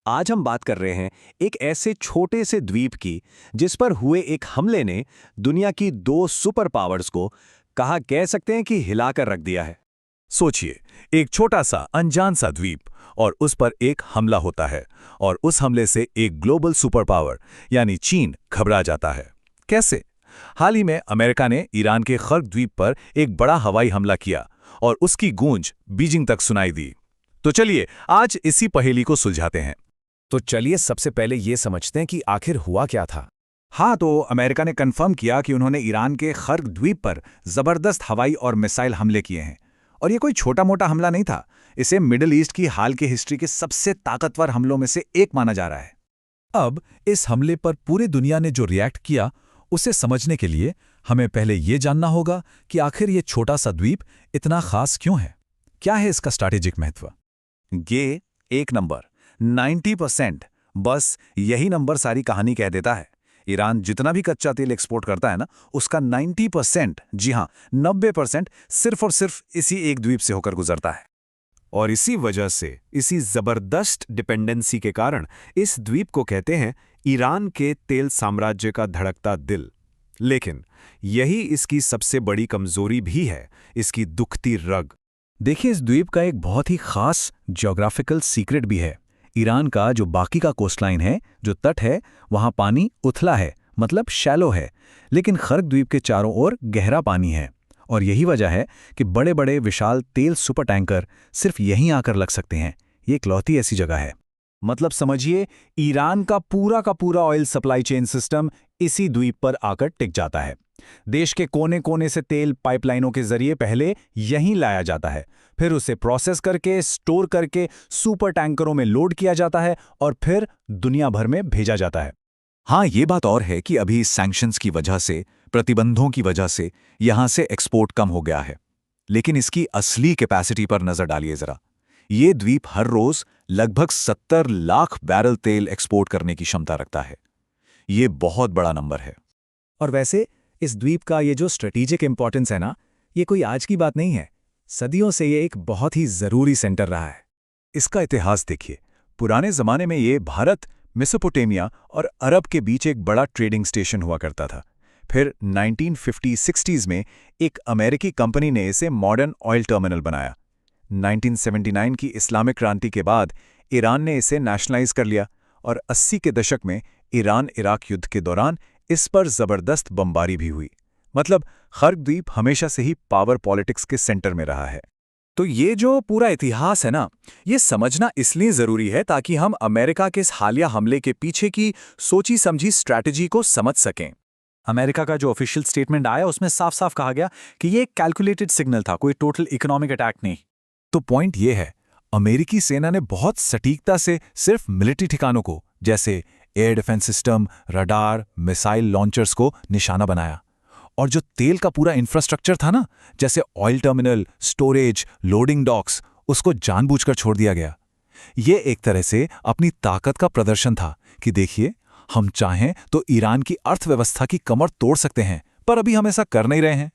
आज हम बात कर रहे हैं एक ऐसे छोटे से द्वीप की जिस पर हुए एक हमले ने दुनिया की दो सुपर पावर्स को कहा कह सकते हैं कि हिलाकर रख दिया है। सोचिए, एक छोटा सा अनजान सा द्वीप और उस पर एक हमला होता है और उस हमले से एक ग्लोबल सुपर पावर यानी चीन घबरा जाता है। कैसे? हाल ही में अमेरिका ने ईरान के खर्क द्वीप पर एक बड़ा हवाई हमला किया और उसकी गूंज बीजिंग तक सुनाई दी। तो चलिए आज इसी पहेली को सुलझाते हैं। तो चलिए सबसे पहले ये समझते हैं कि आखिर हुआ क्या था। हाँ, तो अमेरिका ने कंफर्म किया कि उन्होंने ईरान के खर्क द्वीप पर जबरदस्त हवाई और मिसाइल हमले किए हैं। और ये कोई छोटा मोटा हमला नहीं था, इसे मिडिल ईस्ट की हाल की हिस्ट्री के सबसे ताकतवर हमलों में से एक माना जा रहा है। अब इस हमले पर पूरी दुनिया ने जो रिएक्ट किया उसे समझने के लिए हमें पहले ये जानना होगा कि आखिर ये छोटा सा द्वीप इतना खास क्यों है। क्या है इसका स्ट्रैटेजिक महत्व? ये एक नंबर 90%, बस यही नंबर सारी कहानी कह देता है। ईरान जितना भी कच्चा तेल एक्सपोर्ट करता है ना, उसका 90%, जी हाँ 90% सिर्फ और सिर्फ इसी एक द्वीप से होकर गुजरता है। और इसी वजह से, इसी जबरदस्त डिपेंडेंसी के कारण इस द्वीप को कहते हैं ईरान के तेल साम्राज्य का धड़कता दिल। लेकिन यही इसकी सबसे बड़ी कमजोरी भी है, इसकी दुखती रग। देखिए, इस द्वीप का एक बहुत ही खास ज्योग्राफिकल सीक्रेट भी है। ईरान का जो बाकी का कोस्टलाइन है, जो तट है, वहाँ पानी उथला है, मतलब शैलो है, लेकिन खर्क द्वीप के चारों ओर गहरा पानी है। और यही वजह है कि बड़े बड़े विशाल तेल सुपर टैंकर सिर्फ यहीं आकर लग सकते हैं। ये इकलौती ऐसी जगह है। मतलब समझिए, ईरान का पूरा ऑयल सप्लाई चेन सिस्टम इसी द्वीप पर आकर टिक जाता है। देश के कोने कोने से तेल पाइपलाइनों के जरिए पहले यहीं लाया जाता है, फिर उसे प्रोसेस करके स्टोर करके सुपर टैंकरों में लोड किया जाता है और फिर दुनिया भर में भेजा जाता है। हाँ, ये बात और है कि अभी सैंक्शंस की वजह से, प्रतिबंधों की वजह से यहाँ से एक्सपोर्ट कम हो गया है। लेकिन इसकी असली कैपेसिटी पर नजर डालिए जरा। ये द्वीप हर रोज लगभग 70 लाख बैरल तेल एक्सपोर्ट करने की क्षमता रखता है। ये बहुत बड़ा नंबर है। और वैसे इस द्वीप का ये जो स्ट्रेटेजिक इंपॉर्टेंस है ना, ये कोई आज की बात नहीं है। सदियों से ये एक बहुत ही जरूरी सेंटर रहा है। इसका इतिहास देखिए। पुराने जमाने में ये भारत, मेसोपोटामिया और अरब के बीच एक बड़ा ट्रेडिंग स्टेशन हुआ करता था। फिर 1950-60s में एक अमेरिकी कंपनी ने इसे मॉडर्न ऑयल टर्मिनल बनाया। 1979 की इस्लामिक क्रांति के बाद ईरान ने इसे नेशनलाइज कर लिया और 80 के दशक में ईरान इराक युद्ध के दौरान इस पर जबरदस्त बमबारी भी हुई। मतलब खर्क द्वीप हमेशा से ही पावर पॉलिटिक्स के सेंटर में रहा है। तो ये जो पूरा इतिहास है ना, ये समझना इसलिए जरूरी है ताकि हम अमेरिका के इस हालिया हमले के पीछे की सोची समझी स्ट्रैटेजी को समझ सकें। अमेरिका का जो ऑफिशियल स्टेटमेंट आया उसमें साफ साफ कहा गया कि ये एक कैलकुलेटेड सिग्नल था, कोई टोटल इकोनॉमिक अटैक नहीं। तो पॉइंट ये है, अमेरिकी सेना ने बहुत सटीकता से सिर्फ मिलिट्री ठिकानों को, जैसे air defence system, radar, missile launchers को निशाना बनाया। और जो तेल का पूरा इंफ्रास्ट्रक्चर था ना, जैसे oil terminal, storage, loading docks, उसको जानबूझकर छोड़ दिया गया। ये एक तरह से अपनी ताकत का प्रदर्शन था कि देखिए, हम चाहें तो ईरान की अर्थव्यवस्था की कमर तोड़ सकते हैं, पर अभी हम ऐसा कर नहीं रहे हैं।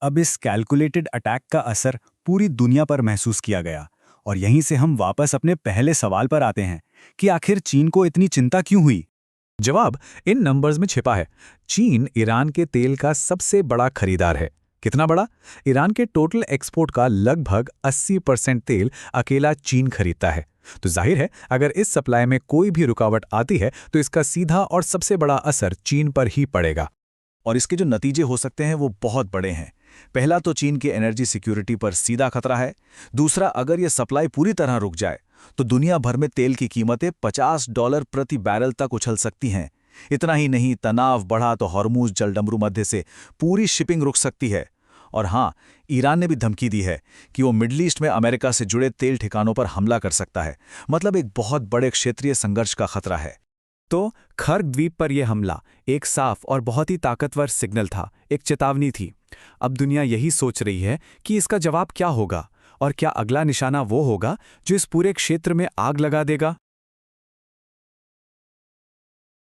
अब इस कैलकुलेटेड अटैक का असर पूरी दुनिया पर महसूस किया गया। और यहीं से हम वापस अपने पहले सवाल पर आते हैं कि आखिर चीन को इतनी चिंता क्यों हुई। जवाब इन नंबर्स में छिपा है। चीन ईरान के तेल का सबसे बड़ा खरीदार है। कितना बड़ा? ईरान के टोटल एक्सपोर्ट का लगभग 80% तेल अकेला चीन खरीदता है। तो जाहिर है, अगर इस सप्लाई में कोई भी रुकावट आती है तो इसका सीधा और सबसे बड़ा असर चीन पर ही पड़ेगा। और इसके जो नतीजे हो सकते हैं वो बहुत बड़े हैं। पहला तो चीन की एनर्जी सिक्योरिटी पर सीधा खतरा है। दूसरा, अगर यह सप्लाई पूरी तरह रुक जाए तो दुनिया भर में तेल की कीमतें $50 प्रति बैरल तक उछल सकती हैं। इतना ही नहीं, तनाव बढ़ा तो हॉर्मूज जलडमरू मध्य से पूरी शिपिंग रुक सकती है। और हाँ, ईरान ने भी धमकी दी है कि वो मिडल ईस्ट में अमेरिका से जुड़े तेल ठिकानों पर हमला कर सकता है। मतलब एक बहुत बड़े क्षेत्रीय संघर्ष का खतरा है। तो खर्क द्वीप पर यह हमला एक साफ और बहुत ही ताकतवर सिग्नल था, एक चेतावनी थी। अब दुनिया यही सोच रही है कि इसका जवाब क्या होगा और क्या अगला निशाना वो होगा जो इस पूरे क्षेत्र में आग लगा देगा।